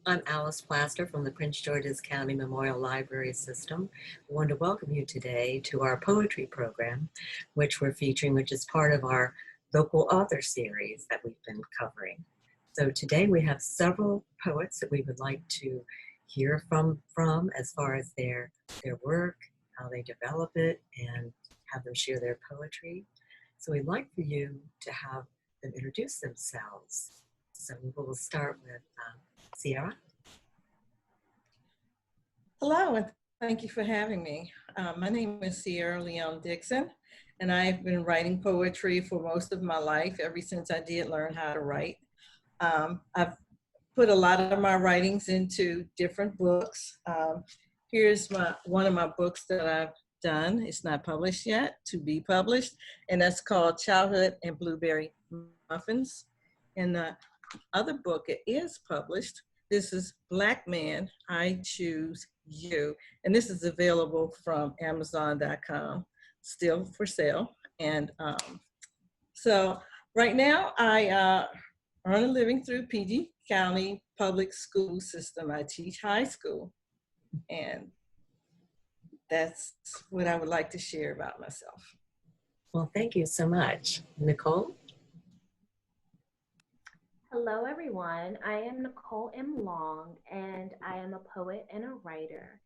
I'm Alice Plaster from the Prince George's County Memorial Library System. I want to welcome you today to our poetry program, which we're featuring, which is part of our local author series that we've been covering. So today we have several poets that we would like to hear from as far as their work, how they develop it, and have them share their poetry. So we'd like for you to have them introduce themselves. So we'll start with Sierra. Hello, and thank you for having me. My name is Sierra Leone Dixon, and I've been writing poetry for most of my life, ever since I did learn how to write. I've put a lot of my writings into different books. Here's one of my books that I've done. It's not published yet, to be published, and that's called Childhood and Blueberry Muffins. And the other book, it is published. This is Black Man, I Choose You. And this is available from Amazon.com, still for sale. And so right now I earn a living through PG County public school system. I teach high school. And that's what I would like to share about myself. Well, thank you so much. Nicole? Hello, everyone. I am Nicole M. Long, and I am a poet and a writer.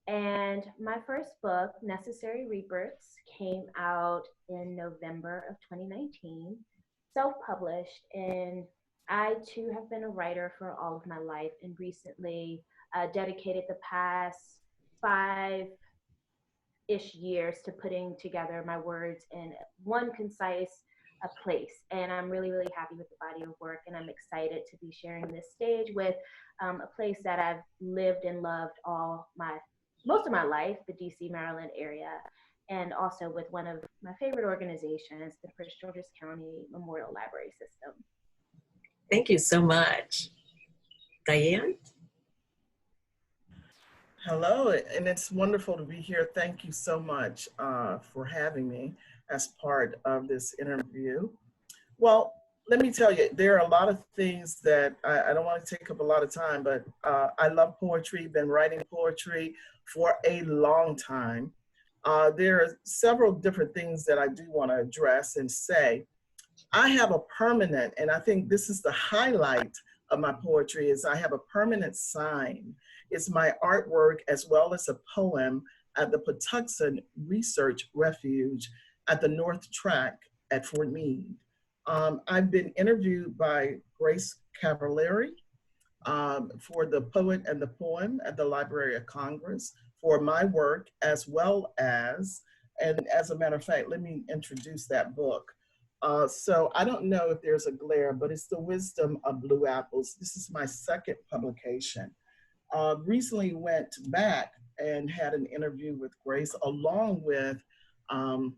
And my first book, Necessary Rebirths, came out in November of 2019, self-published. And I, too, have been a writer for all of my life and recently dedicated the past 5-ish years to putting together my words in one concise place. And I'm really, really happy with the body of work, and I'm excited to be sharing this stage with a place that I've lived and loved most of my life, the DC, Maryland area, and also with one of my favorite organizations, the Prince George's County Memorial Library System. Thank you so much. Diane? Hello, and it's wonderful to be here. Thank you so much for having me as part of this interview. Well, let me tell you, there are a lot of things that I don't want to take up a lot of time, but I love poetry, been writing poetry for a long time. There are several different things that I do want to address and say. I have a permanent, and I think this is the highlight of my poetry, is I have a permanent sign. It's my artwork as well as a poem at the Patuxent Research Refuge at the North Track at Fort Meade. I've been interviewed by Grace Cavallari for the poet and the poem at the Library of Congress for my work, as well as, and as a matter of fact, let me introduce that book. So I don't know if there's a glare, but it's The Wisdom of Blue Apples. This is my second publication. Recently went back and had an interview with Grace along with 5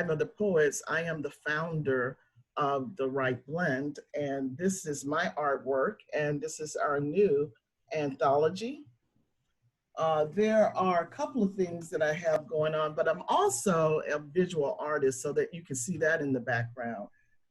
other poets. I am the founder of The Right Blend, and this is my artwork, and this is our new anthology. There are a couple of things that I have going on, but I'm also a visual artist, so that you can see that in the background.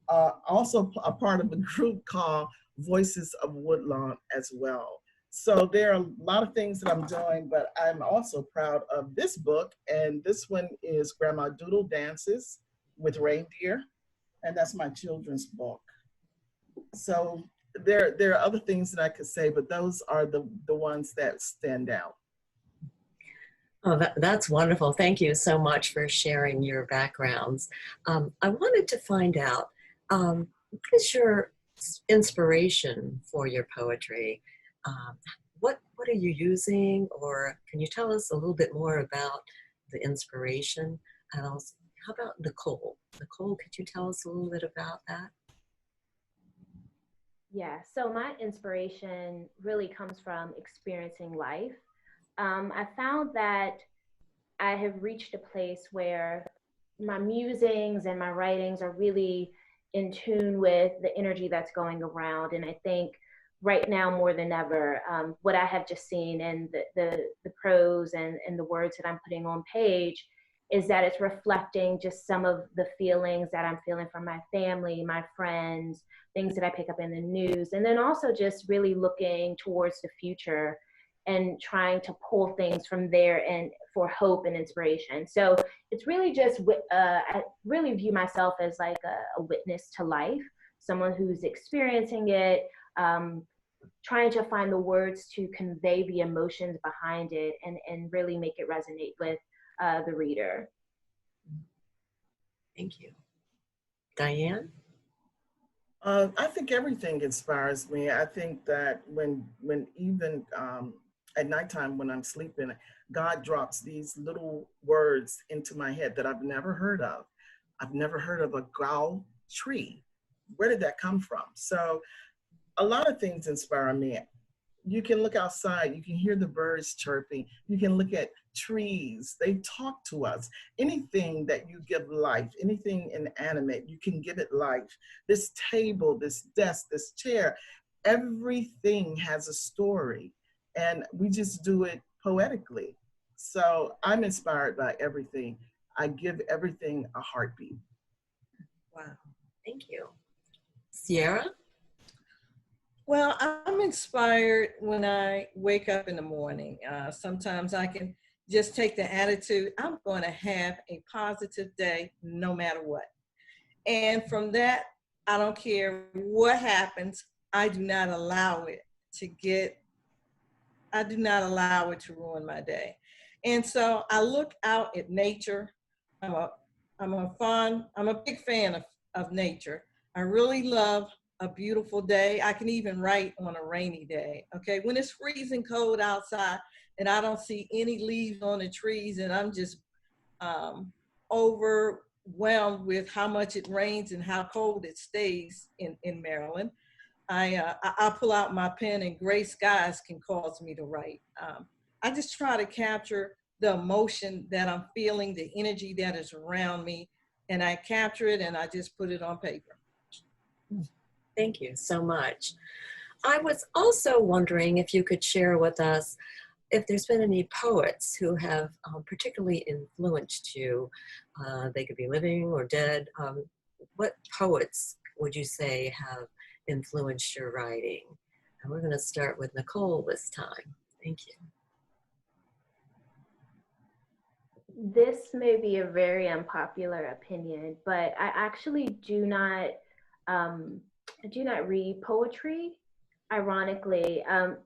Also a part of a group called Voices of Woodlawn as well. So there are a lot of things that I'm doing, but I'm also proud of this book. And this one is Grandma Doodle Dances with Reindeer. And that's my children's book. So there are other things that I could say, but those are the ones that stand out. Oh, that's wonderful. Thank you so much for sharing your backgrounds. I wanted to find out, what is your inspiration for your poetry? What are you using, or can you tell us a little bit more about the inspiration? And also, how about Nicole? Nicole, could you tell us a little bit about that? Yeah, so my inspiration really comes from experiencing life. I found that I have reached a place where my musings and my writings are really in tune with the energy that's going around. And I think right now more than ever, what I have just seen in the prose and the words that I'm putting on page is that it's reflecting just some of the feelings that I'm feeling from my family, my friends, things that I pick up in the news, and then also just really looking towards the future and trying to pull things from there and for hope and inspiration. So it's really just, I really view myself as like a witness to life, someone who's experiencing it, trying to find the words to convey the emotions behind it and really make it resonate with the reader. Thank you. Diane? I think everything inspires me. I think that when even at nighttime when I'm sleeping, God drops these little words into my head that I've never heard of. I've never heard of a growl tree. Where did that come from? So a lot of things inspire me. You can look outside, you can hear the birds chirping, you can look at trees, they talk to us. Anything that you give life, anything inanimate, you can give it life. This table, this desk, this chair, everything has a story, and we just do it poetically. So I'm inspired by everything. I give everything a heartbeat. Wow, thank you. Sierra? Well, I'm inspired when I wake up in the morning. Sometimes I can just take the attitude, I'm going to have a positive day no matter what. And from that, I don't care what happens, I do not allow it to ruin my day. And so I look out at nature. I'm a big fan of nature. I really love a beautiful day. I can even write on a rainy day, okay? When it's freezing cold outside and I don't see any leaves on the trees and I'm just overwhelmed with how much it rains and how cold it stays in Maryland, I pull out my pen and gray skies can cause me to write. I just try to capture the emotion that I'm feeling, the energy that is around me, and I capture it and I just put it on paper. Thank you so much. I was also wondering if you could share with us if there's been any poets who have particularly influenced you. They could be living or dead. What poets would you say have influenced your writing? And we're going to start with Nicole this time. Thank you. This may be a very unpopular opinion, but I actually do not read poetry. Ironically,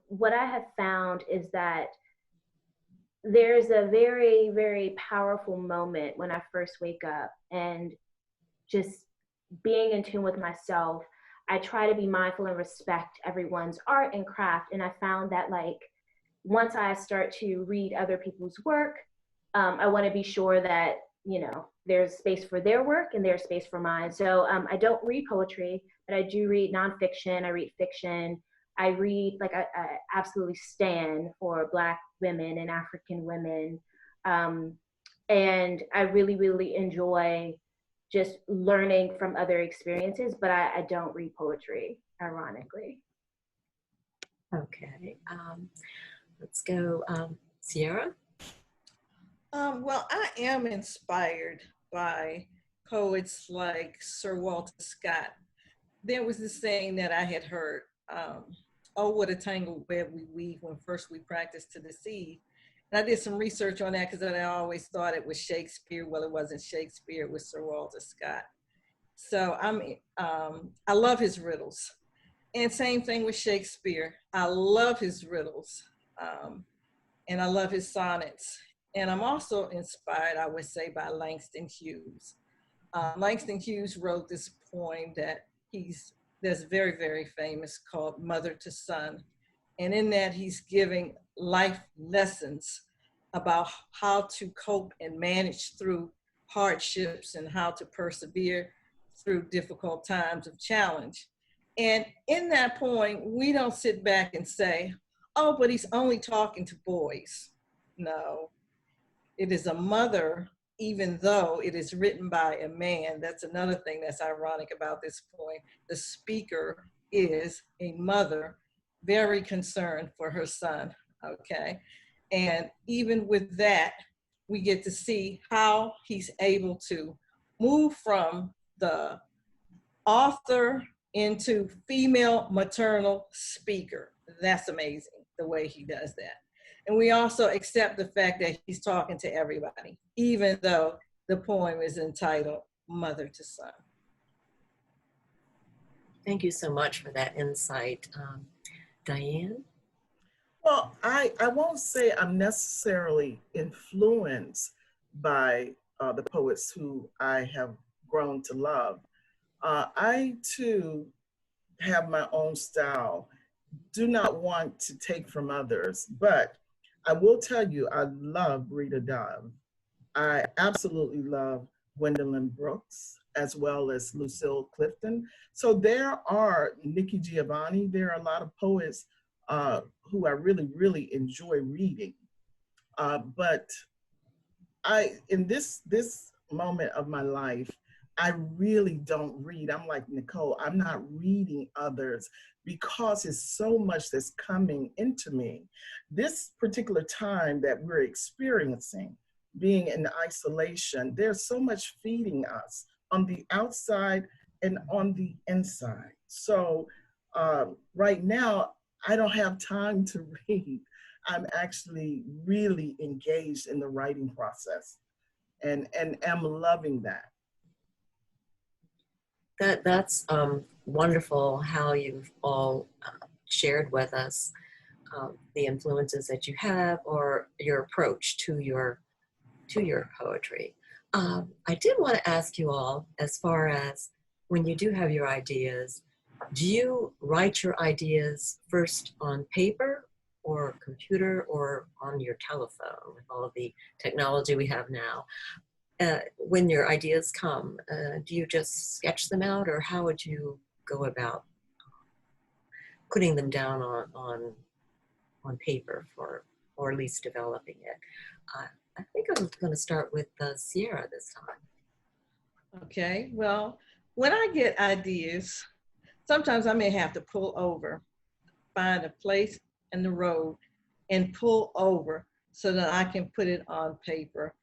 what I have found is that there's a very, very powerful moment when I first wake up and just being in tune with myself. I try to be mindful and respect everyone's art and craft. And I found that like, once I start to read other people's work, I want to be sure that, you know, there's space for their work and there's space for mine. So I don't read poetry, but I do read nonfiction. I read fiction. I read, like, I absolutely stand for Black women and African women. And I really, really enjoy just learning from other experiences, but I don't read poetry, ironically. Okay, let's go, Sierra. Well, I am inspired by poets like Sir Walter Scott. There was this saying that I had heard, oh, what a tangled web we weave when first we practice to deceive. And I did some research on that because I always thought it was Shakespeare. Well, it wasn't Shakespeare, it was Sir Walter Scott. So I love his riddles. And same thing with Shakespeare. I love his riddles, and I love his sonnets. And I'm also inspired, I would say, by Langston Hughes. Langston Hughes wrote this poem that's very, very famous called Mother to Son. And in that, he's giving life lessons about how to cope and manage through hardships and how to persevere through difficult times of challenge. And in that point, we don't sit back and say, oh, but he's only talking to boys. No, it is a mother, even though it is written by a man. That's another thing that's ironic about this poem. The speaker is a mother, very concerned for her son, okay? And even with that, we get to see how he's able to move from the author into female maternal speaker. That's amazing, the way he does that. And we also accept the fact that he's talking to everybody, even though the poem is entitled Mother to Son. Thank you so much for that insight. Diane? Well, I won't say I'm necessarily influenced by the poets who I have grown to love. I too have my own style, do not want to take from others, but I will tell you, I love Rita Dove. I absolutely love Gwendolyn Brooks, as well as Lucille Clifton. So there are Nikki Giovanni, there are a lot of poets who I really, really enjoy reading. But in this moment of my life, I really don't read. I'm like Nicole, I'm not reading others because it's so much that's coming into me. This particular time that we're experiencing, being in isolation, there's so much feeding us on the outside and on the inside. So right now, I don't have time to read. I'm actually really engaged in the writing process and am loving that. That's wonderful how you've all shared with us the influences that you have or your approach to your poetry. I did want to ask you all, as far as when you do have your ideas, do you write your ideas first on paper or computer or on your telephone with all of the technology we have now? When your ideas come, do you just sketch them out, or how would you go about putting them down on paper or at least developing it? I think I'm going to start with Sierra this time. Okay, well, when I get ideas, sometimes I may have to pull over, find a place in the road and pull over so that I can put it on paper.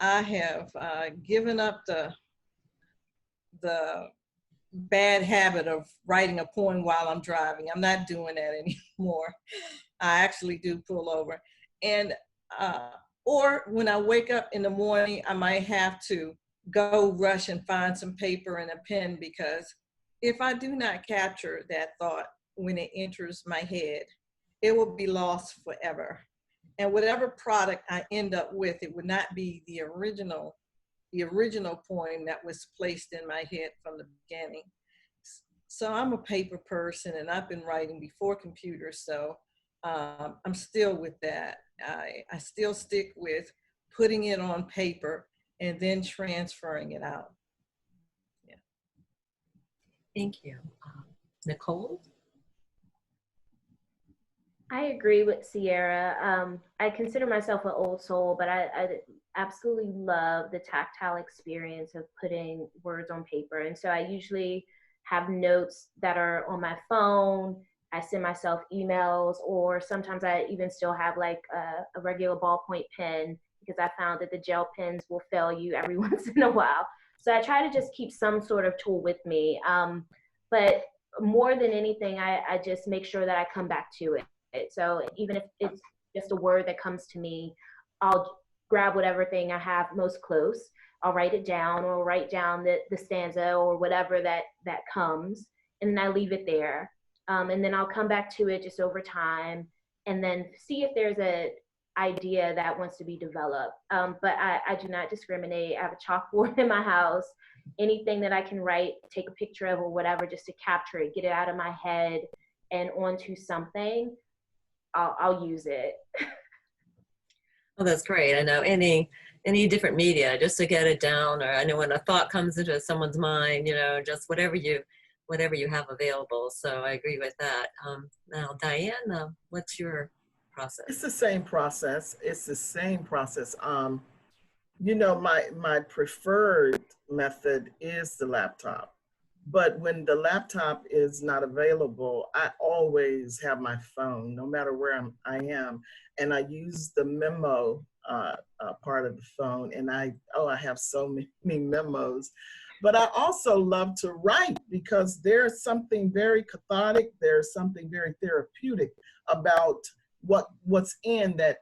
I have given up the bad habit of writing a poem while I'm driving. I'm not doing that anymore. I actually do pull over. And or when I wake up in the morning, I might have to go rush and find some paper and a pen, because if I do not capture that thought when it enters my head, it will be lost forever. And whatever product I end up with, it would not be the original poem that was placed in my head from the beginning. So I'm a paper person, and I've been writing before computers, so I'm still with that. I still stick with putting it on paper and then transferring it out. Yeah. Thank you. Nicole? I agree with Sierra. I consider myself an old soul, but I absolutely love the tactile experience of putting words on paper. And so I usually have notes that are on my phone. I send myself emails, or sometimes I even still have like a regular ballpoint pen, because I found that the gel pens will fail you every once in a while. So I try to just keep some sort of tool with me. But more than anything, I just make sure that I come back to it. So even if it's just a word that comes to me, I'll grab whatever thing I have most close. I'll write it down, or write down the stanza or whatever that comes, and then I leave it there. And then I'll come back to it just over time, and then see if there's an idea that wants to be developed. But I do not discriminate. I have a chalkboard in my house. Anything that I can write, take a picture of or whatever, just to capture it, get it out of my head and onto something, I'll use it. Oh, that's great. I know any different media, just to get it down, or I know when a thought comes into someone's mind, just whatever you have available. So I agree with that. Now, Diane, what's your process? It's the same process. My preferred method is the laptop. But when the laptop is not available, I always have my phone, no matter where I am. And I use the memo part of the phone, and I have so many memos. But I also love to write because there's something very cathartic, there's something very therapeutic about what's in that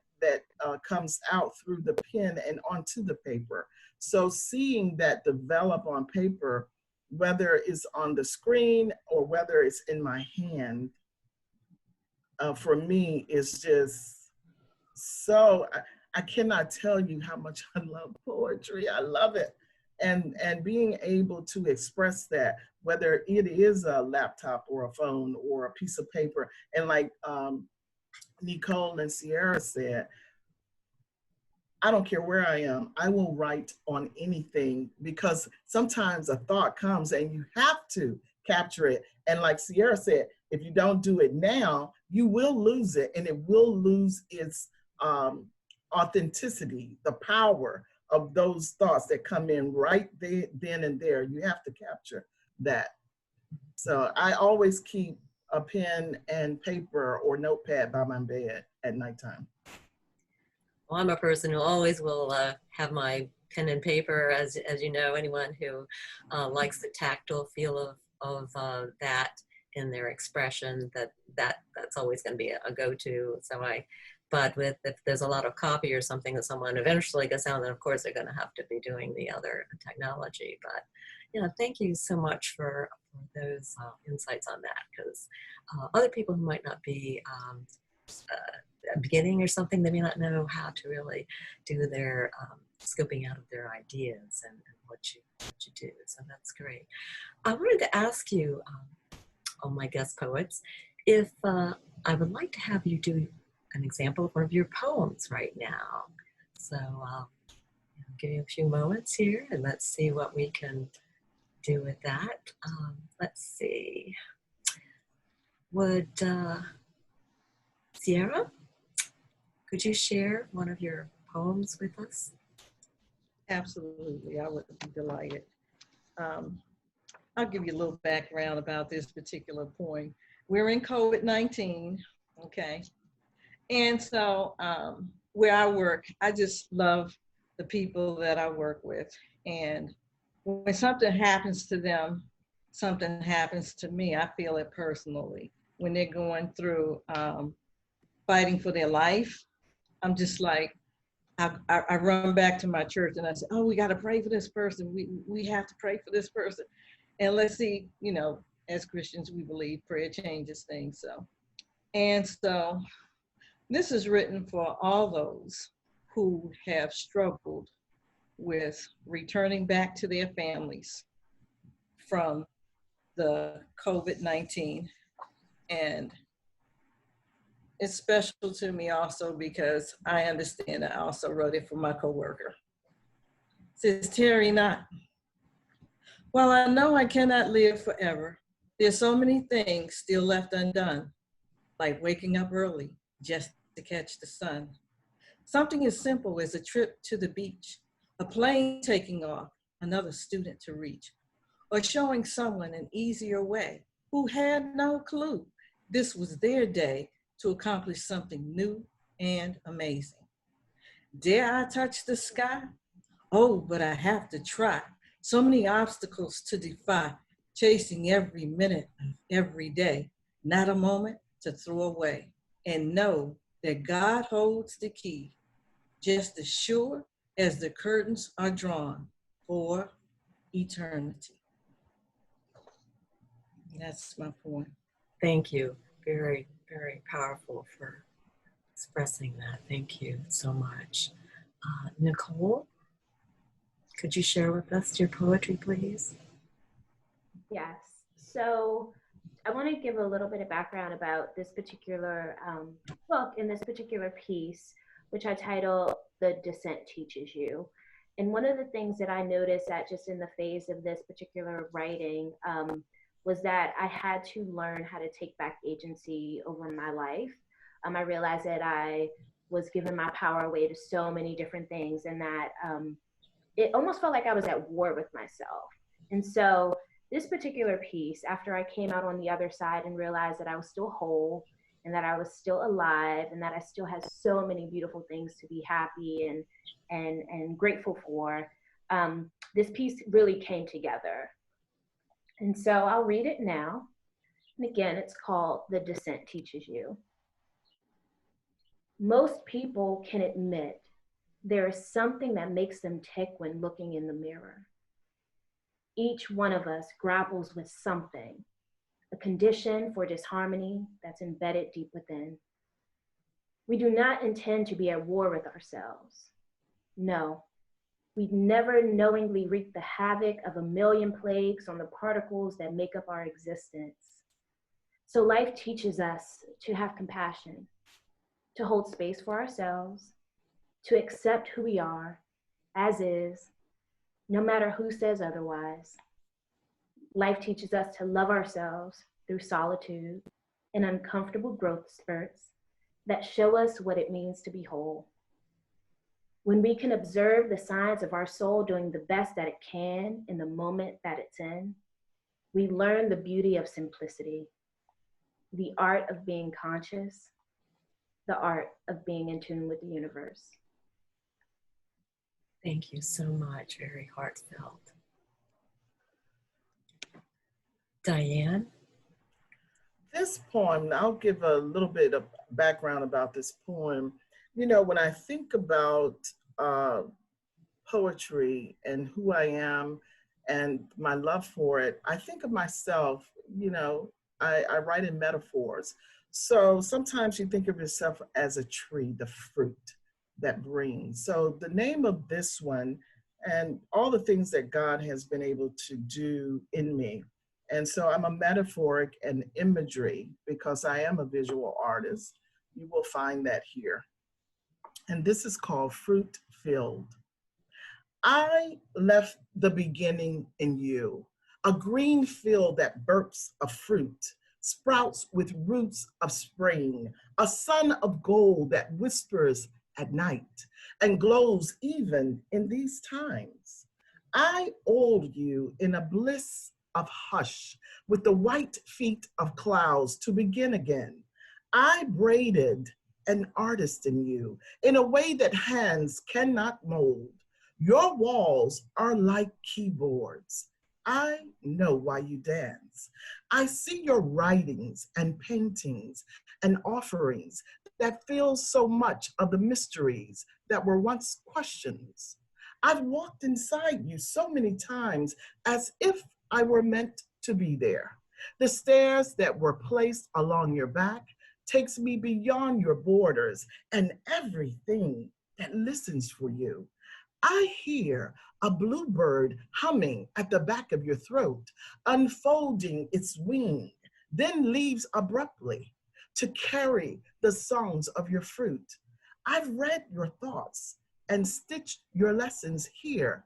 comes out through the pen and onto the paper. So seeing that develop on paper, whether it's on the screen or whether it's in my hand, for me is just so, I cannot tell you how much I love poetry. I love it. And being able to express that, whether it is a laptop or a phone or a piece of paper, and like Nicole and Sierra said, I don't care where I am, I will write on anything, because sometimes a thought comes and you have to capture it. And like Sierra said, if you don't do it now, you will lose it, and it will lose its authenticity, the power of those thoughts that come in right there, then and there. You have to capture that. So I always keep a pen and paper or notepad by my bed at nighttime. Well, I'm a person who always will have my pen and paper, as you know, anyone who likes the tactile feel of that in their expression, that's always going to be a go-to. So but if there's a lot of copy or something that someone eventually gets out, then of course they're going to have to be doing the other technology. But thank you so much for those insights on that, because other people who might not be beginning or something, they may not know how to really do their scoping out of their ideas and what you do. So that's great. I wanted to ask you, all my guest poets, if I would like to have you do an example of one of your poems right now. So I'll give you a few moments here and let's see what we can do with that. Let's see. Would Sierra, could you share one of your poems with us? Absolutely, I would be delighted. I'll give you a little background about this particular poem. We're in COVID-19, okay? And so where I work, I just love the people that I work with. And when something happens to them, something happens to me. I feel it personally. When they're going through fighting for their life, I'm just like, I run back to my church and I say, oh, we got to pray for this person. We have to pray for this person. And let's see, as Christians, we believe prayer changes things. So this is written for all those who have struggled with returning back to their families from the COVID-19. And it's special to me also because I understand I also wrote it for my coworker. It says, "Tarry not. While I know I cannot live forever, there's so many things still left undone, like waking up early just to catch the sun. Something as simple as a trip to the beach, a plane taking off, another student to reach, or showing someone an easier way who had no clue this was their day to accomplish something new and amazing. Dare I touch the sky? Oh, but I have to try. So many obstacles to defy, chasing every minute of every day, not a moment to throw away, and know that God holds the key, just as sure as the curtains are drawn for eternity." That's my point. Thank you. Very, very powerful for expressing that. Thank you so much. Nicole, could you share with us your poetry, please? Yes. So I want to give a little bit of background about this particular book and this particular piece, which I title "The Descent Teaches You." And one of the things that I noticed that just in the phase of this particular writing was that I had to learn how to take back agency over my life. I realized that I was giving my power away to so many different things, and that it almost felt like I was at war with myself. And so this particular piece, after I came out on the other side and realized that I was still whole and that I was still alive, and that I still had so many beautiful things to be happy and grateful for, this piece really came together. And so I'll read it now. And again, it's called The Descent Teaches You. Most people can admit there is something that makes them tick when looking in the mirror. Each one of us grapples with something, a condition for disharmony that's embedded deep within. We do not intend to be at war with ourselves. No, we never knowingly wreak the havoc of a million plagues on the particles that make up our existence. So life teaches us to have compassion, to hold space for ourselves, to accept who we are as is, no matter who says otherwise. Life teaches us to love ourselves through solitude and uncomfortable growth spurts that show us what it means to be whole. When we can observe the signs of our soul doing the best that it can in the moment that it's in, we learn the beauty of simplicity, the art of being conscious, the art of being in tune with the universe. Thank you so much. Very heartfelt. Diane? This poem, I'll give a little bit of background about this poem. You know, when I think about poetry and who I am and my love for it, I think of myself, you know, I write in metaphors. So sometimes you think of yourself as a tree, the fruit that brings. So the name of this one and all the things that God has been able to do in me. And so I'm a metaphoric and imagery because I am a visual artist. You will find that here. And this is called Fruit Filled. I left the beginning in you, a green field that burps of fruit, sprouts with roots of spring, a sun of gold that whispers at night and glows even in these times. I oiled you in a bliss of hush with the white feet of clouds to begin again. I braided an artist in you in a way that hands cannot mold. Your walls are like keyboards. I know why you dance. I see your writings and paintings and offerings that fill so much of the mysteries that were once questions. I've walked inside you so many times as if I were meant to be there. The stairs that were placed along your back takes me beyond your borders and everything that listens for you. I hear a bluebird humming at the back of your throat, unfolding its wing, then leaves abruptly to carry the songs of your fruit. I've read your thoughts and stitched your lessons here,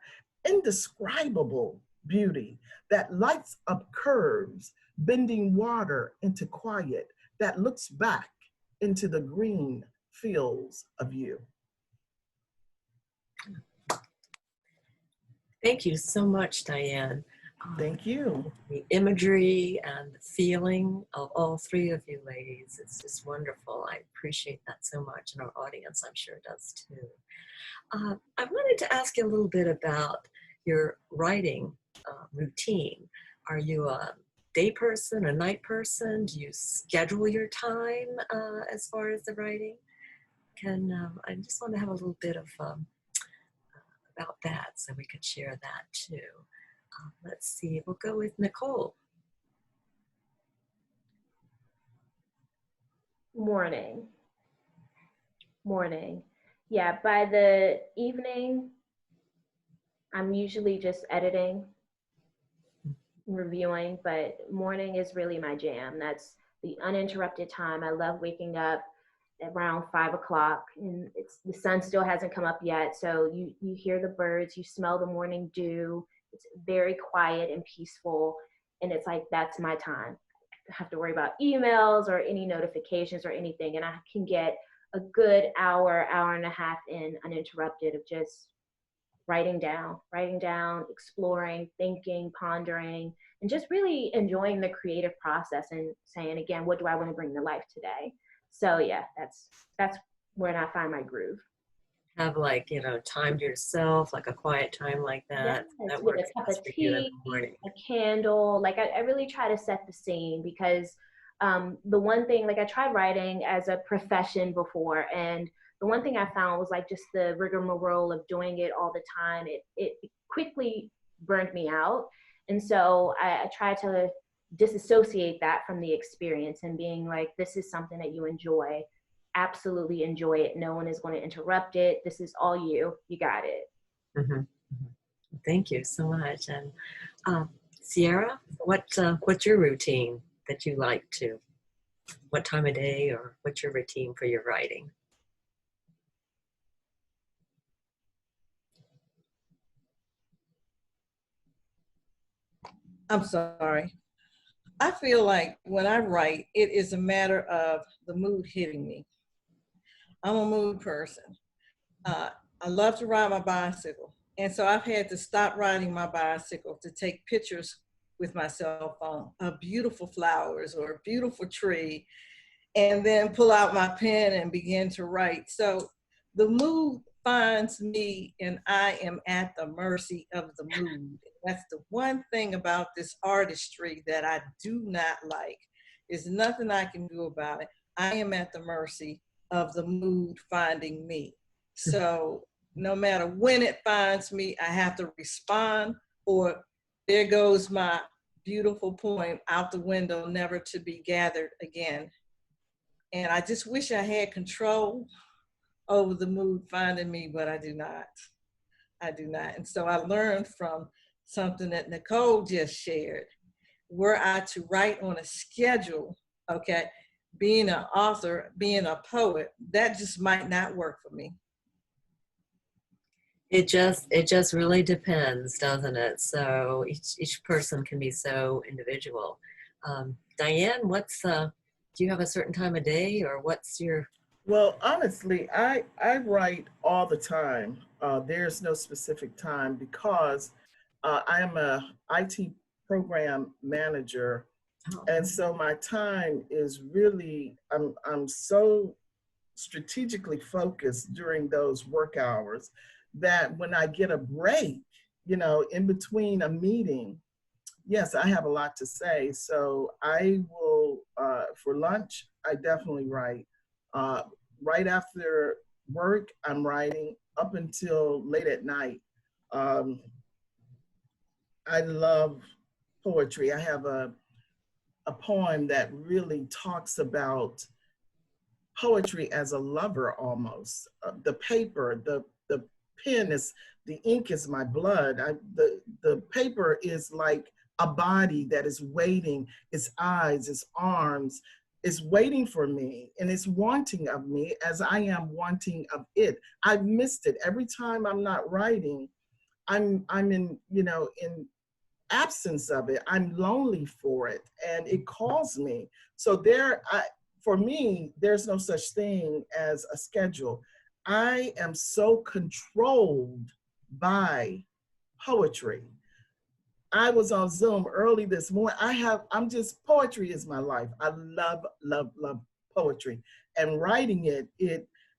indescribable beauty that lights up curves, bending water into quiet that looks back into the green fields of you. Thank you so much, Diane. Thank you. The imagery and the feeling of all three of you ladies, it's just wonderful. I appreciate that so much, and our audience, I'm sure, does too. I wanted to ask you a little bit about your writing routine. Are you a day person, a night person? Do you schedule your time as far as the writing? I just want to have a little bit of about that so we could share that too. Let's see, we'll go with Nicole. Morning. Yeah, by the evening, I'm usually just editing, reviewing, but morning is really my jam. That's the uninterrupted time. I love waking up around 5 o'clock and the sun still hasn't come up yet. So you hear the birds, you smell the morning dew. It's very quiet and peaceful. And it's like, that's my time. I have to worry about emails or any notifications or anything. And I can get a good hour and a half in uninterrupted of just writing down, exploring, thinking, pondering, and just really enjoying the creative process and saying, again, what do I want to bring to life today? So yeah, that's when I find my groove. Have like, time to yourself, like a quiet time like Yes, that. That with a works cup of best for you in tea, the morning. a candle. Like I really try to set the scene because the one thing, like I tried writing as a profession before, and the one thing I found was like just the rigmarole of doing it all the time. It quickly burned me out, and so I try to disassociate that from the experience and being like, this is something that you enjoy. Absolutely enjoy it. No one is going to interrupt it. This is all you. You got it. Mhm. Thank you so much. And Sierra, what's your routine that you like to? What time of day or what's your routine for your writing? I'm sorry. I feel like when I write, it is a matter of the mood hitting me. I'm a mood person. I love to ride my bicycle. And so I've had to stop riding my bicycle to take pictures with my cell phone of beautiful flowers or a beautiful tree, and then pull out my pen and begin to write. So the mood finds me and I am at the mercy of the mood. That's the one thing about this artistry that I do not like. There's nothing I can do about it. I am at the mercy of the mood finding me. So no matter when it finds me, I have to respond, or there goes my beautiful poem out the window, never to be gathered again. And I just wish I had control over the mood finding me, but I do not. I do not. And so I learned from something that Nicole just shared. Were I to write on a schedule, okay, being an author, being a poet, that just might not work for me. It just really depends, doesn't it? So each person can be so individual. Diane, do you have a certain time of day or what's your? Well, honestly, I write all the time. There's no specific time because I am a IT program manager, Oh, and so my time is really I'm so strategically focused during those work hours that when I get a break, in between a meeting, yes, I have a lot to say. So I will, for lunch, I definitely write. Uh, right after work, I'm writing up until late at night. Um, I love poetry. I have a poem that really talks about poetry as a lover almost. The paper, the pen is, the ink is my blood. The paper is like a body that is waiting, its eyes, its arms, is waiting for me and it's wanting of me as I am wanting of it. I've missed it. Every time I'm not writing, I'm in, in absence of it. I'm lonely for it and it calls me. So for me, there's no such thing as a schedule. I am so controlled by poetry. I was on Zoom early this morning. Poetry is my life. I love, love, love poetry. And writing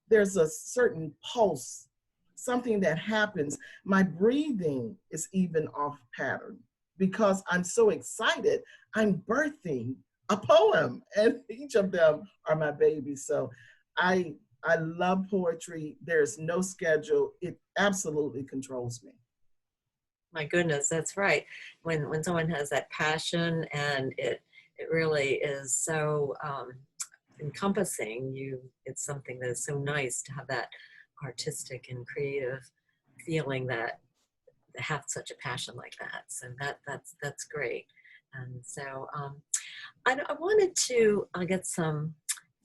there's a certain pulse, something that happens. My breathing is even off pattern because I'm so excited. I'm birthing a poem, and each of them are my babies. So I love poetry. There's no schedule. It absolutely controls me. My goodness, that's right. When someone has that passion and it really is so encompassing, it's something that is so nice to have that artistic and creative feeling that have such a passion like that. So that's great. And so I wanted to get some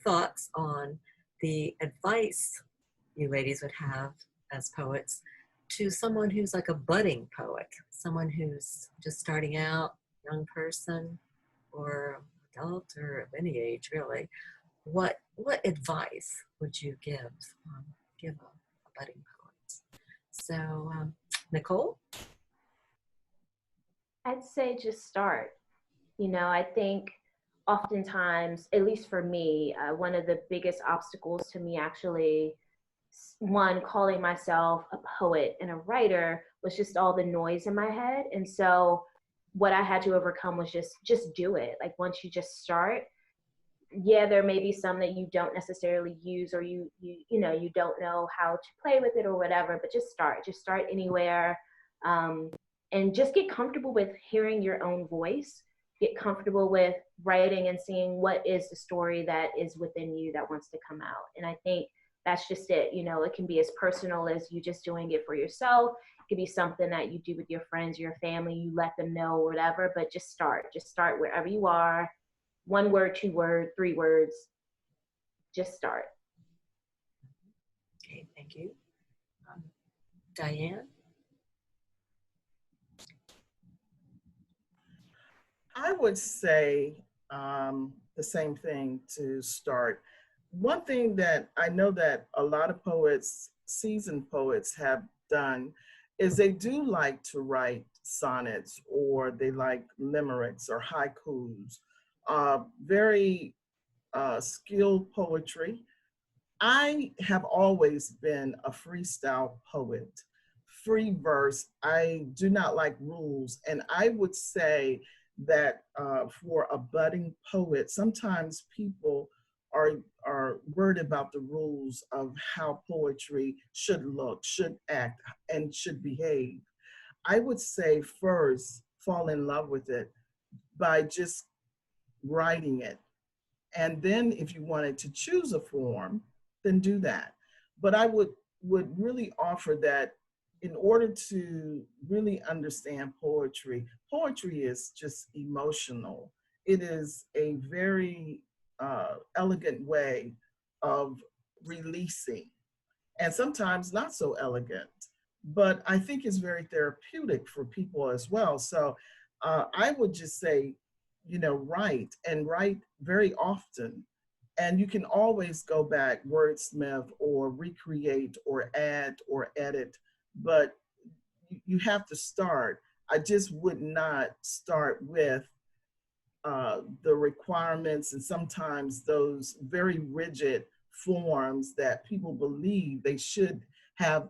thoughts on the advice you ladies would have as poets to someone who's like a budding poet, someone who's just starting out, young person or adult or of any age really. What advice would you give a budding poet? So Nicole? I'd say just start. I think oftentimes, at least for me, one of the biggest obstacles to me actually, one, calling myself a poet and a writer was just all the noise in my head. And so what I had to overcome was just do it. Like once you just start, yeah, there may be some that you don't necessarily use, or you don't know how to play with it or whatever, but just start anywhere. And just get comfortable with hearing your own voice, get comfortable with writing and seeing what is the story that is within you that wants to come out. And I think that's just it. It can be as personal as you just doing it for yourself. It could be something that you do with your friends, your family, you let them know, or whatever, but just start wherever you are. 1 word, 2 words, 3 words, just start. Okay, thank you. Diane? I would say the same thing to start. One thing that I know that a lot of poets, seasoned poets, have done is they do like to write sonnets, or they like limericks or haikus, very skilled poetry. I have always been a freestyle poet, free verse. I do not like rules. And I would say that for a budding poet, sometimes people are worried about the rules of how poetry should look, should act, and should behave. I would say first, fall in love with it by just writing it. And then if you wanted to choose a form, then do that. But I would really offer that in order to really understand poetry, poetry is just emotional. It is a very elegant way of releasing, and sometimes not so elegant, but I think it's very therapeutic for people as well. So I would just say, write, and write very often. And you can always go back, wordsmith, or recreate, or add, or edit, but you have to start. I just would not start with the requirements and sometimes those very rigid forms that people believe they should have.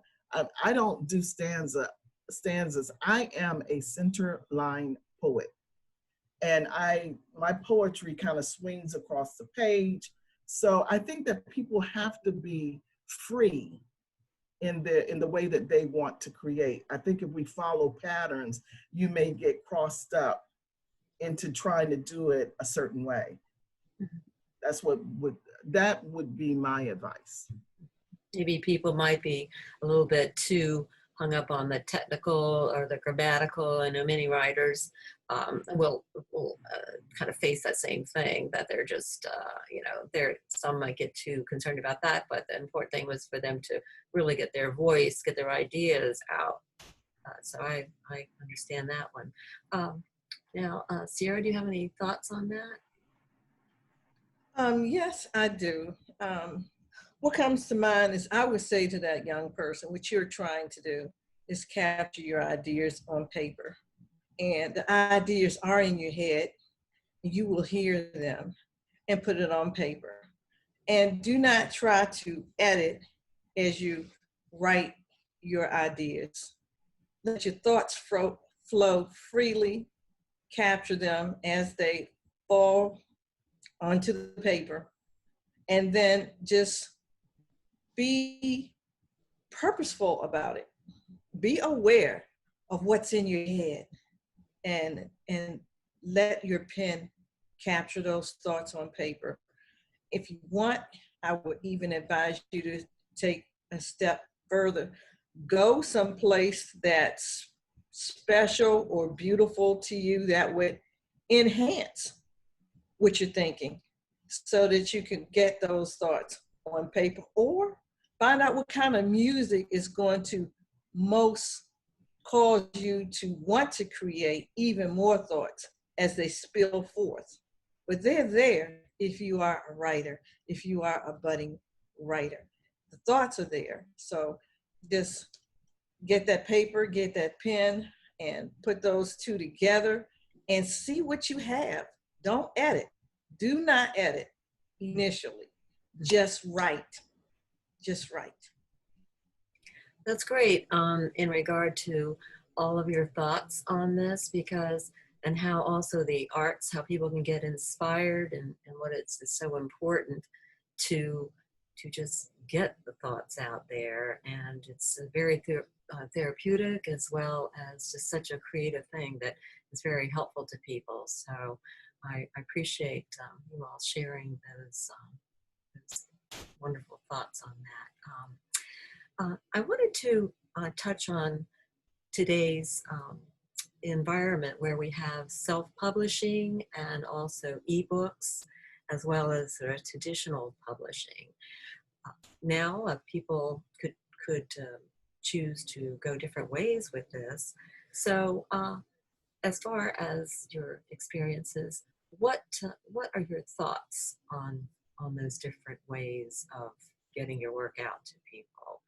I don't do stanzas. I am a center line poet. And my poetry kind of swings across the page. So I think that people have to be free in the way that they want to create. I think if we follow patterns, you may get crossed up into trying to do it a certain way. That's that would be my advice. Maybe people might be a little bit too hung up on the technical or the grammatical. I know many writers will kind of face that same thing, that they're just, some might get too concerned about that, but the important thing was for them to really get their voice, get their ideas out. So I understand that one. Now, Sierra, do you have any thoughts on that? Yes, I do. What comes to mind is I would say to that young person, what you're trying to do is capture your ideas on paper. And the ideas are in your head. You will hear them and put it on paper. And do not try to edit as you write your ideas. Let your thoughts flow freely, capture them as they fall onto the paper, and then just be purposeful about it. Be aware of what's in your head, and let your pen capture those thoughts on paper. If you want, I would even advise you to take a step further. Go someplace that's special or beautiful to you that would enhance what you're thinking, so that you can get those thoughts on paper, or find out what kind of music is going to most cause you to want to create even more thoughts as they spill forth. But they're there if you are a writer, if you are a budding writer. The thoughts are there. So just get that paper, get that pen, and put those two together and see what you have. Don't edit. Do not edit initially. Just write. Just write. That's great in regard to all of your thoughts on this, because and how also the arts, how people can get inspired, and what it's so important to just get the thoughts out there. And it's a very therapeutic, as well as just such a creative thing that is very helpful to people. So I appreciate you all sharing those wonderful thoughts on that. I wanted to touch on today's environment where we have self-publishing and also ebooks, as well as traditional publishing. Now people could choose to go different ways with this. So as far as your experiences, what are your thoughts on those different ways of getting your work out to people?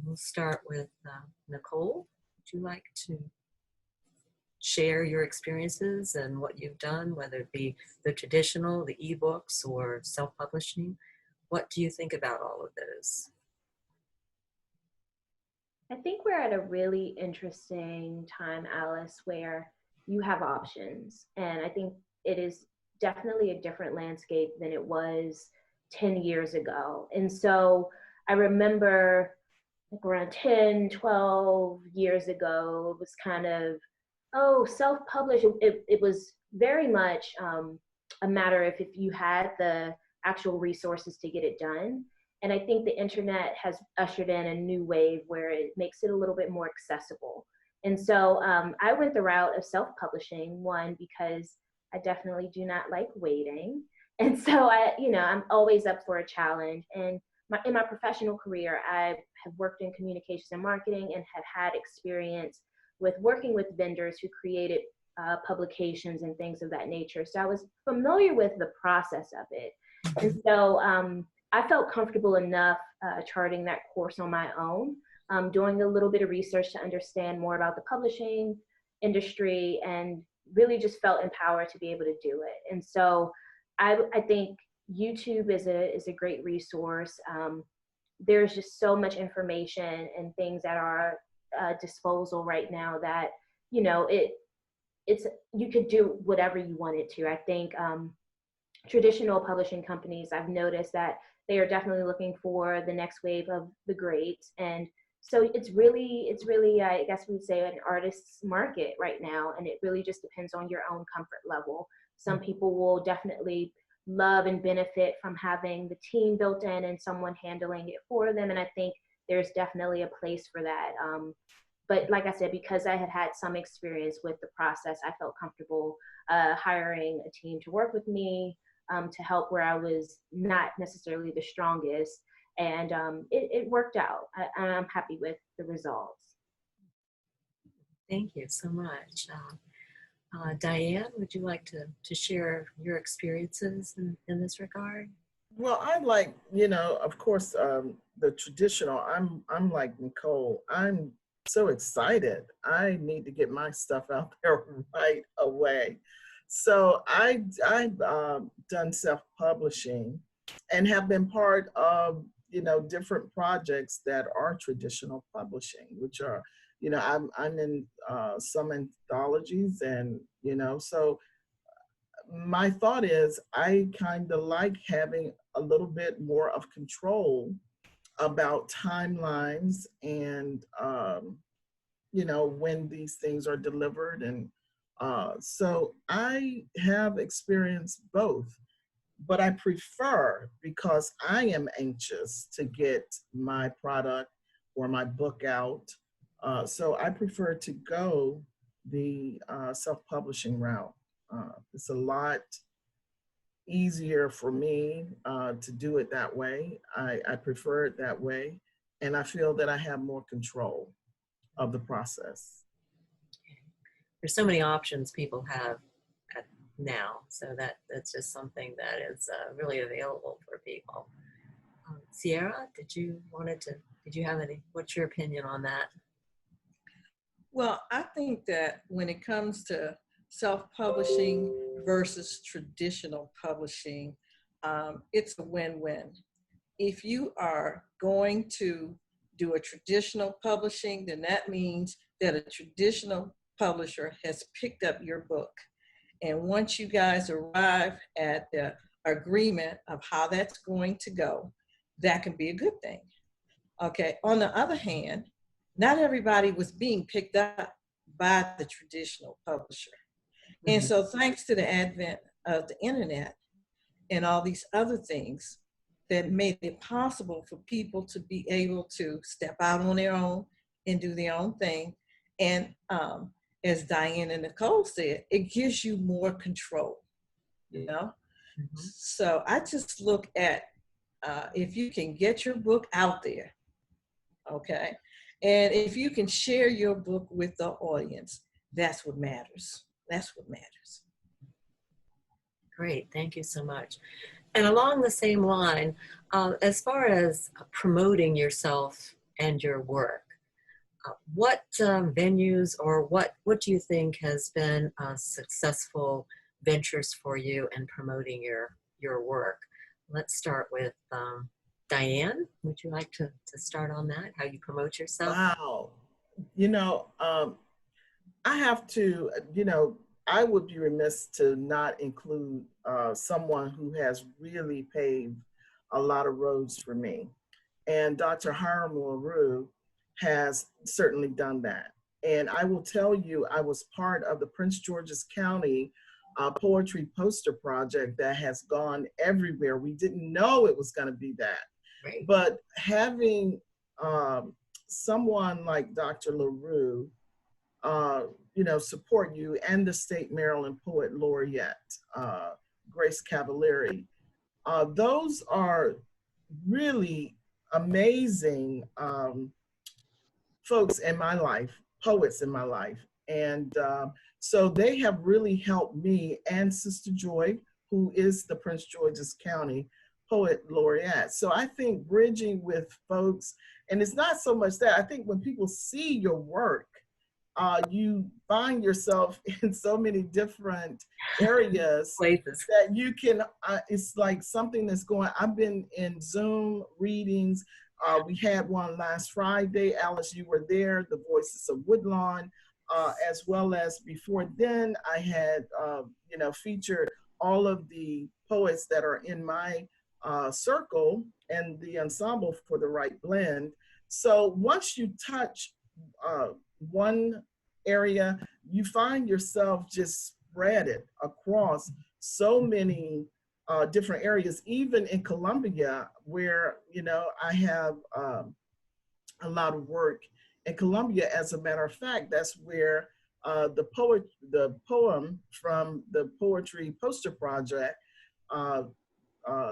We'll start with Nicole. Would you like to share your experiences and what you've done, whether it be the traditional, the ebooks, or self-publishing? What do you think about all of those? I think we're at a really interesting time, Alice, where you have options. And I think it is definitely a different landscape than it was 10 years ago. And so I remember like around 10, 12 years ago, it was kind of, oh, self-publish. It was very much a matter of if you had the actual resources to get it done. And I think the internet has ushered in a new wave where it makes it a little bit more accessible. And so I went the route of self-publishing, one, because I definitely do not like waiting. And so I'm always up for a challenge. And in my professional career, I have worked in communications and marketing and have had experience with working with vendors who created publications and things of that nature. So I was familiar with the process of it. And so I felt comfortable enough charting that course on my own, doing a little bit of research to understand more about the publishing industry, and really just felt empowered to be able to do it. And so I think YouTube is a great resource. There's just so much information and things at our disposal right now that, you could do whatever you wanted to. I think traditional publishing companies, I've noticed that they are definitely looking for the next wave of the greats. And so it's really, I guess we'd say, an artist's market right now. And it really just depends on your own comfort level. Some people will definitely love and benefit from having the team built in and someone handling it for them. And I think there's definitely a place for that. But like I said, because I had had some experience with the process, I felt comfortable hiring a team to work with me, to help where I was not necessarily the strongest. And it worked out. I'm happy with the results. Thank you so much. Diane, would you like to share your experiences in this regard? Well, I like, of course, the traditional. I'm like Nicole. I'm so excited. I need to get my stuff out there right away. So I've done self-publishing and have been part of, different projects that are traditional publishing, which are, I'm in some anthologies, and, so my thought is I kind of like having a little bit more of control about timelines and, when these things are delivered. And so I have experienced both, but I prefer, because I am anxious to get my product or my book out. So I prefer to go the self-publishing route. It's a lot easier for me to do it that way. I prefer it that way. And I feel that I have more control of the process. There's so many options people have now, so that's just something that is really available for people. Sierra, did you have any, what's your opinion on that? Well, I think that when it comes to self-publishing versus traditional publishing, it's a win-win. If you are going to do a traditional publishing, then that means that a traditional publisher has picked up your book. And once you guys arrive at the agreement of how that's going to go, that can be a good thing. Okay, on the other hand, not everybody was being picked up by the traditional publisher. And so thanks to the advent of the internet and all these other things that made it possible for people to be able to step out on their own and do their own thing. And as Diane and Nicole said, it gives you more control, you know? So I just look at if you can get your book out there, okay? And if you can share your book with the audience, that's what matters. That's what matters. Great, thank you so much. And along the same line, as far as promoting yourself and your work, what venues or what do you think has been successful ventures for you in promoting your work? Let's start with Diane. Would you like to start on that, how you promote yourself? Wow. You know, I have to, you know, I would be remiss to not include someone who has really paved a lot of roads for me. And Dr. Hiram LaRue has certainly done that. And I will tell you, I was part of the Prince George's County poetry poster project that has gone everywhere. We didn't know it was going to be that. Right. But having someone like Dr. LaRue, you know, support you, and the State Maryland Poet Laureate, Grace Cavalieri, those are really amazing folks in my life, poets in my life. And so they have really helped me and Sister Joy, who is the Prince George's County Poet Laureate. So I think bridging with folks, and it's not so much that, I think when people see your work, you find yourself in so many different areas Places that you can, it's like something that's going, I've been in Zoom readings. We had one last Friday. Alice, you were there, the Voices of Woodlawn, as well as before then I had, you know, featured all of the poets that are in my circle and the ensemble for the Right Blend. So once you touch one area, you find yourself just spread it across so many different areas, even in Columbia, where, you know, I have a lot of work in Columbia. As a matter of fact, that's where the poem from the poetry poster project,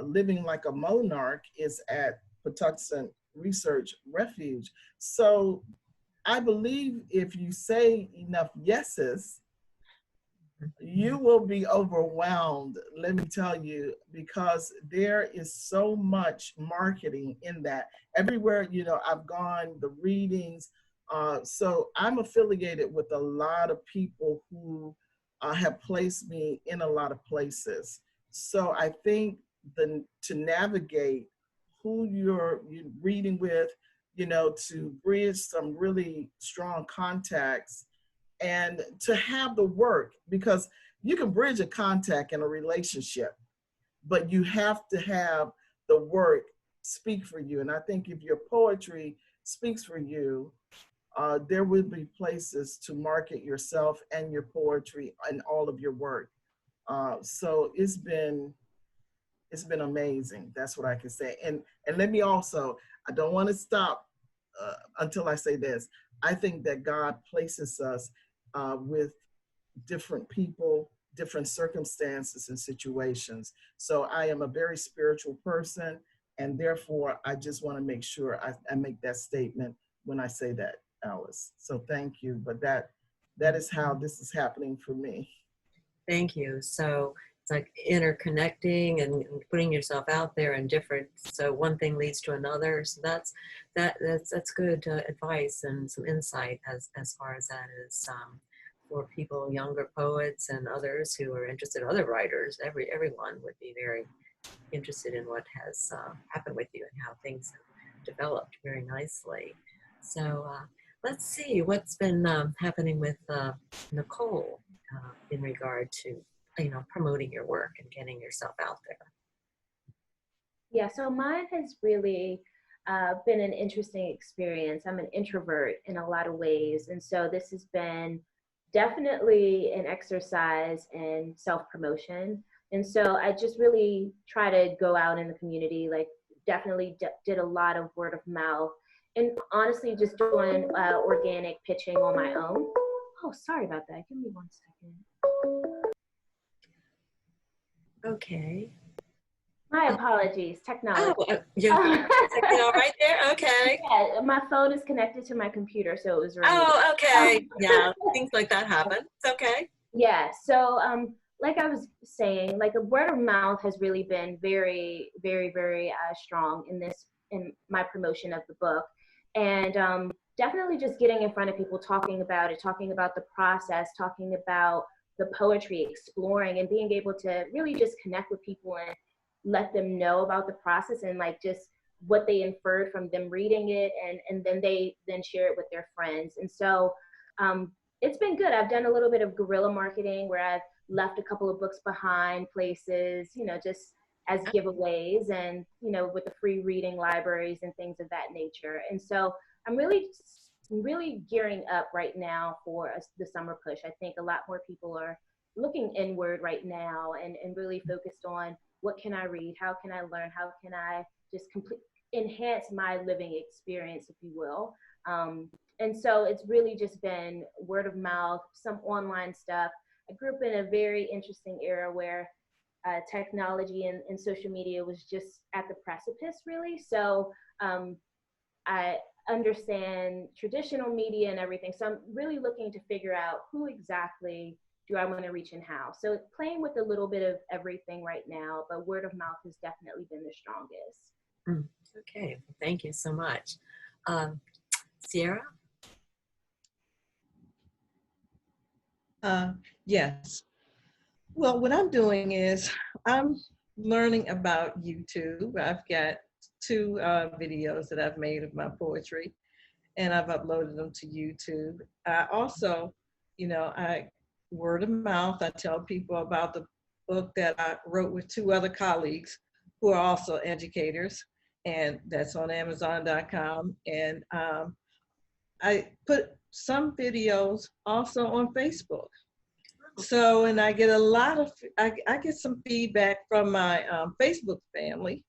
Living Like a Monarch, is at Patuxent Research Refuge. So I believe if you say enough yeses, you will be overwhelmed, let me tell you, because there is so much marketing in that. Everywhere, you know, I've gone, the readings. So I'm affiliated with a lot of people who have placed me in a lot of places. So I think to navigate who you're reading with, you know, to bridge some really strong contacts and to have the work, because you can bridge a contact in a relationship, but you have to have the work speak for you. And I think if your poetry speaks for you, there will be places to market yourself and your poetry and all of your work. So it's been amazing. That's what I can say. And let me also, I don't want to stop until I say this. I think that God places us with different people, different circumstances and situations. So I am a very spiritual person, and therefore I just want to make sure I make that statement when I say that, Alice. So thank you, but that is how this is happening for me. Thank you. So it's like interconnecting and putting yourself out there and different. So one thing leads to another. So that's good advice and some insight as far as that is for people, younger poets and others who are interested, other writers, everyone would be very interested in what has happened with you and how things have developed very nicely. So let's see what's been happening with Nicole in regard to, promoting your work and getting yourself out there. Yeah, so mine has really been an interesting experience. I'm an introvert in a lot of ways. And so this has been definitely an exercise in self-promotion. And so I just really try to go out in the community, like definitely did a lot of word of mouth and honestly just doing organic pitching on my own. Oh, sorry about that. Give me 1 second. Okay. My apologies, technology. Oh, you're all right there? Okay. Yeah, my phone is connected to my computer, so it was ringing. Oh, okay. Yeah, things like that happen. It's okay. Yeah, so like I was saying, like a word of mouth has really been very, very, very strong in my promotion of the book. And definitely just getting in front of people, talking about it, talking about the process, talking about the poetry, exploring and being able to really just connect with people and let them know about the process and like just what they inferred from them reading it, and then they then share it with their friends. And so it's been good. I've done a little bit of guerrilla marketing where I've left a couple of books behind places, just as giveaways and, with the free reading libraries and things of that nature. And so I'm really gearing up right now for the summer push. I think a lot more people are looking inward right now and really focused on what can I read? How can I learn? How can I just enhance my living experience, if you will? And so it's really just been word of mouth, some online stuff. I grew up in a very interesting era where technology and social media was just at the precipice, really. So I understand traditional media and everything. So I'm really looking to figure out who exactly do I want to reach and how. So playing with a little bit of everything right now, but word of mouth has definitely been the strongest. Okay, thank you so much. Sierra? Yes. Well, what I'm doing is I'm learning about YouTube. I've got 2 videos that I've made of my poetry, and I've uploaded them to YouTube. I also, I word of mouth, I tell people about the book that I wrote with 2 other colleagues who are also educators, and that's on Amazon.com. And I put some videos also on Facebook. So, and I get a lot of, I get some feedback from my Facebook family,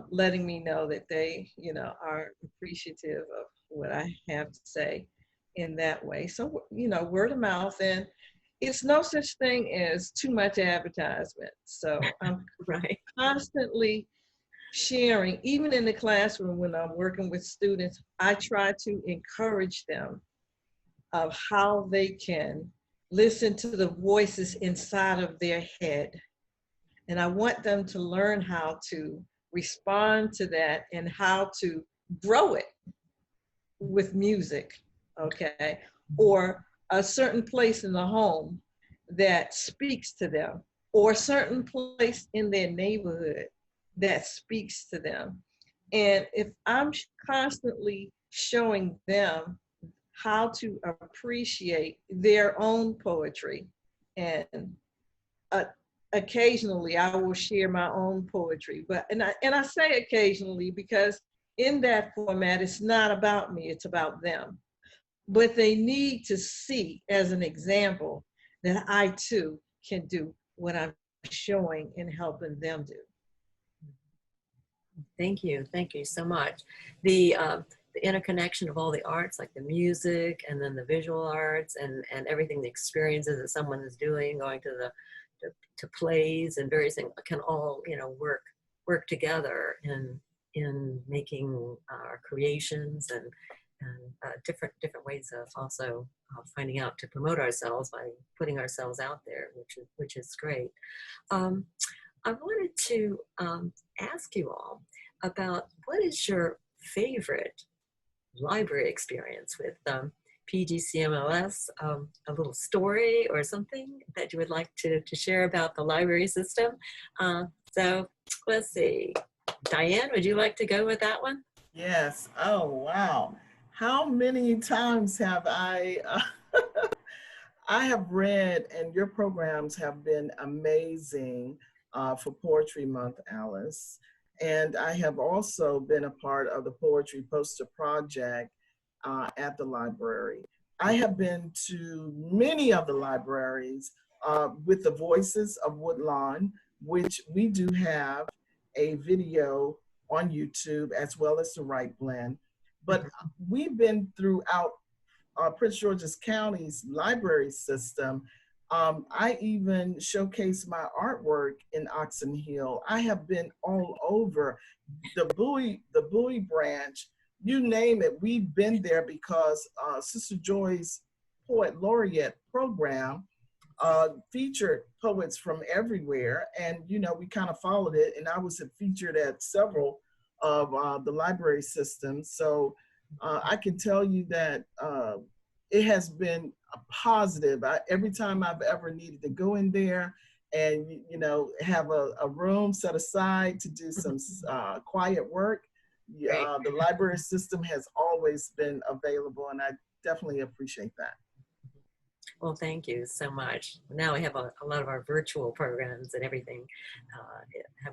letting me know that they, are appreciative of what I have to say in that way. So, word of mouth, and it's no such thing as too much advertisement. So I'm Right. constantly sharing, even in the classroom when I'm working with students, I try to encourage them of how they can listen to the voices inside of their head. And I want them to learn how to respond to that and how to grow it with music, okay? Or a certain place in the home that speaks to them, or a certain place in their neighborhood that speaks to them. And if I'm constantly showing them how to appreciate their own poetry, and occasionally I will share my own poetry, and I say occasionally because in that format it's not about me, it's about them. But they need to see as an example that I too can do what I'm showing and helping them do. Thank you so much. The interconnection of all the arts, like the music and then the visual arts and everything, the experiences that someone is doing, going to to plays and various things, can all work together in making our creations and different ways of also finding out to promote ourselves by putting ourselves out there, which is great. I wanted to ask you all about what is your favorite library experience with PGCMLS, a little story or something that you would like to share about the library system. So let's see. Diane, would you like to go with that one? Yes. Oh, wow. How many times have I have read, and your programs have been amazing for Poetry Month, Alice. And I have also been a part of the Poetry Poster Project at the library. I have been to many of the libraries with the Voices of Woodlawn, which we do have a video on YouTube as well as the Right Blend. But we've been throughout Prince George's County's library system. I even showcase my artwork in Oxon Hill. I have been all over the Bowie branch, you name it. We've been there because Sister Joy's Poet Laureate program featured poets from everywhere. And, you know, we kind of followed it, and I was featured at several of the library systems. So I can tell you that it has been a positive. Every time I've ever needed to go in there and, you know, have a room set aside to do some quiet work, the library system has always been available, and I definitely appreciate that. Well, thank you so much. Now we have a lot of our virtual programs and everything.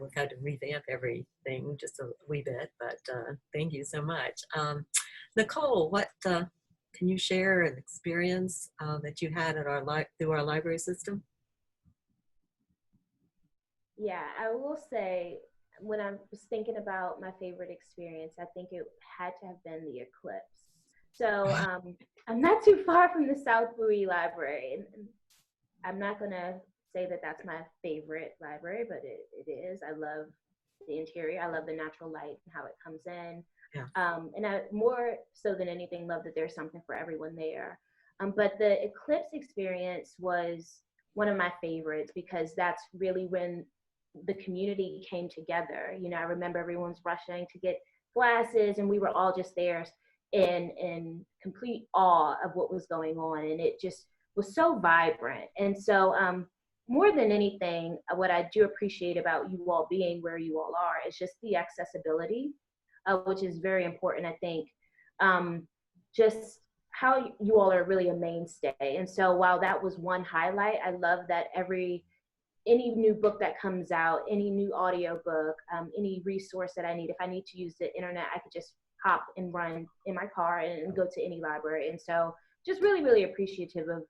We've had to revamp everything just a wee bit, but thank you so much. Nicole, what can you share an experience that you had at through our library system? Yeah, I will say, when I was thinking about my favorite experience, I think it had to have been the eclipse. So I'm not too far from the South Bowie Library. And I'm not going to say that that's my favorite library, but it is. I love the interior. I love the natural light and how it comes in. Yeah. And I, more so than anything, love that there's something for everyone there. But the eclipse experience was one of my favorites because that's really when the community came together. You know, I remember everyone's rushing to get glasses, and we were all just there in complete awe of what was going on, and it just was so vibrant. And so more than anything, what I do appreciate about you all being where you all are is just the accessibility, which is very important. I think just how you all are really a mainstay. And so while that was one highlight, I love that any new book that comes out, any new audio book, any resource that I need, if I need to use the internet, I could just hop and run in my car and go to any library. And so just really, really appreciative of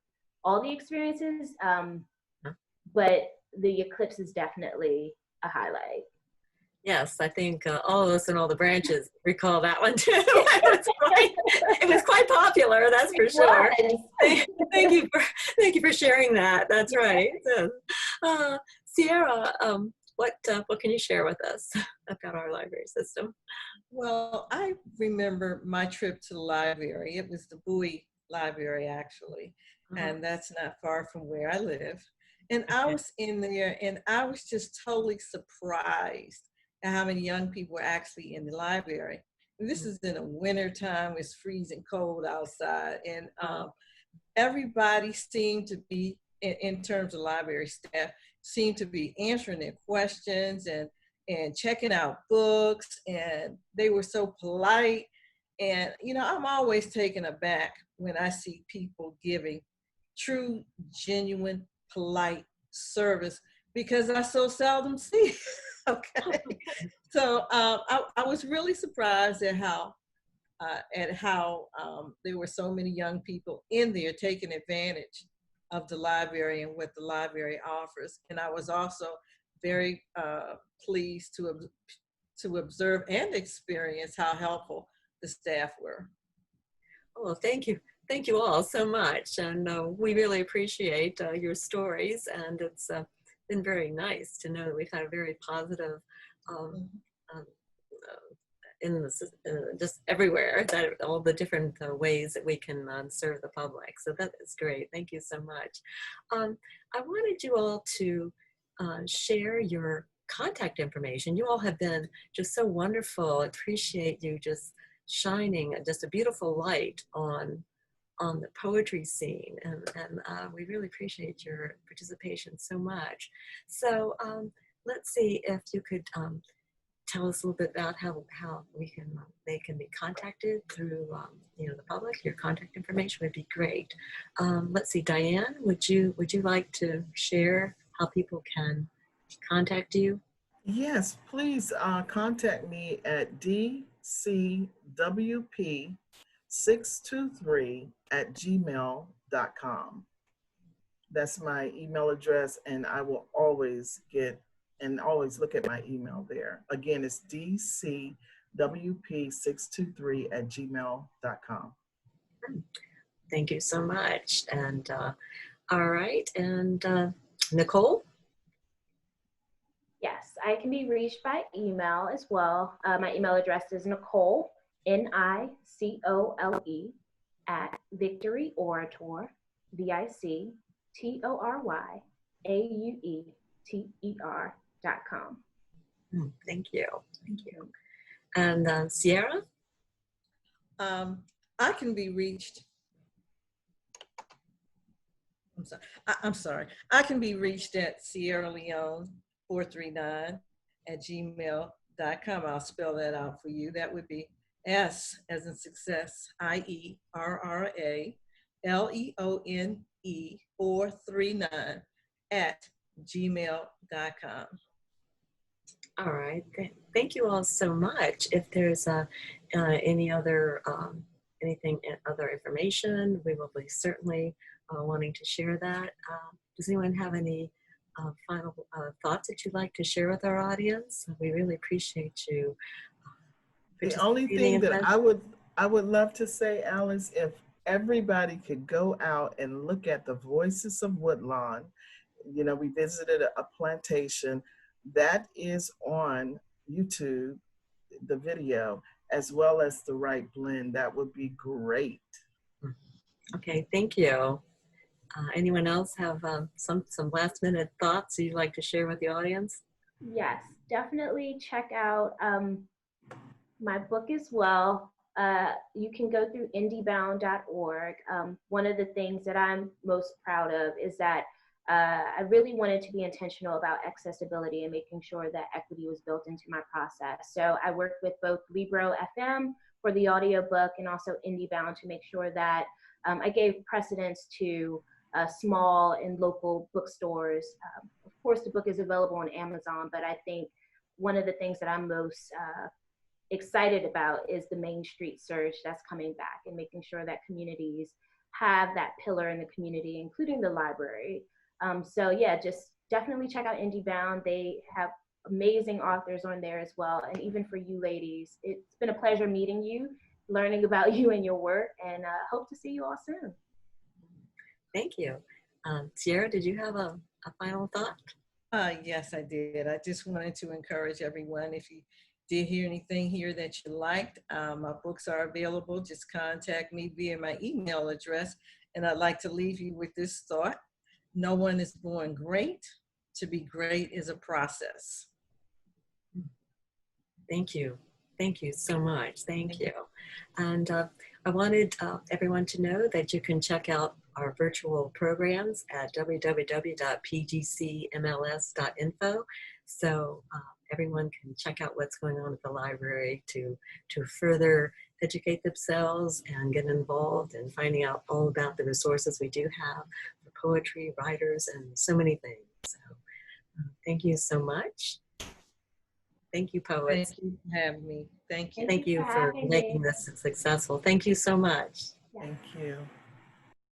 all the experiences. But the eclipse is definitely a highlight. Yes, I think all of us in all the branches recall that one too. It was quite popular, that's for sure. Thank you for sharing that. That's right. Sierra, what can you share with us about our library system? Well, I remember my trip to the library. It was the Bowie Library, actually, and that's not far from where I live. And I was in there, and I was just totally surprised at how many young people were actually in the library. And this is in the winter time, it's freezing cold outside, and everybody seemed to be, in terms of library staff, seemed to be answering their questions and checking out books, and they were so polite. And, you know, I'm always taken aback when I see people giving true, genuine, polite service, because I so seldom see. Okay. So I was really surprised at how there were so many young people in there taking advantage of the library and what the library offers. And I was also very pleased to observe and experience how helpful the staff were. Oh, thank you. Thank you all so much. And we really appreciate your stories. And it's been very nice to know that we've had a very positive just everywhere, that all the different ways that we can serve the public. So that is great. Thank you so much. I wanted you all to share your contact information. You all have been just so wonderful. I appreciate you just shining just a beautiful light on on the poetry scene, and we really appreciate your participation so much. So let's see if you could tell us a little bit about how they can be contacted through the public. Your contact information would be great. Let's see, Diane, would you like to share how people can contact you? Yes, please contact me at dcwp623@gmail.com. That's my email address, and I will always always look at my email there. Again, it's dcwp623@gmail.com. Thank you so much. And all right, and Nicole? Yes, I can be reached by email as well. My email address is Nicole, Nicole, at victoryorator, victoryaaueter.com. Thank you. Thank you. And Sierra? I can be reached. I'm sorry. I can be reached at Sierra Leone 439@gmail.com. I'll spell that out for you. That would be S as in success, IERRALEONE 439@gmail.com. All right. Thank you all so much. If there's any other other information, we will be certainly wanting to share that. Does anyone have any final thoughts that you'd like to share with our audience? We really appreciate you. The only thing that I would love to say, Alice, if everybody could go out and look at the Voices of Woodlawn. We visited a plantation that is on YouTube, the video, as well as the Right Blend. That would be great. Okay, thank you. Anyone else have some last minute thoughts you'd like to share with the audience? Yes, definitely check out my book as well. You can go through indiebound.org. One of the things that I'm most proud of is that I really wanted to be intentional about accessibility and making sure that equity was built into my process. So I worked with both Libro FM for the audiobook and also IndieBound to make sure that I gave precedence to small and local bookstores. Of course, the book is available on Amazon, but I think one of the things that I'm most excited about is the Main Street surge that's coming back and making sure that communities have that pillar in the community, including the library. So yeah, just definitely check out IndieBound. They have amazing authors on there as well. And even for you ladies, it's been a pleasure meeting you, learning about you and your work, and hope to see you all soon. Thank you. Sierra, did you have a final thought? Yes, I did. I just wanted to encourage everyone, if you did hear anything here that you liked, my books are available. Just contact me via my email address. And I'd like to leave you with this thought. No one is born great. To be great is a process. Thank you. Thank you so much. Thank you. And I wanted everyone to know that you can check out our virtual programs at www.pgcmls.info. So everyone can check out what's going on at the library to further educate themselves and get involved in finding out all about the resources we do have for poetry, writers, and so many things. So thank you so much. Thank you, poets. Thank you for having me. Thank you. Thank you for making this successful. Thank you so much. Thank you.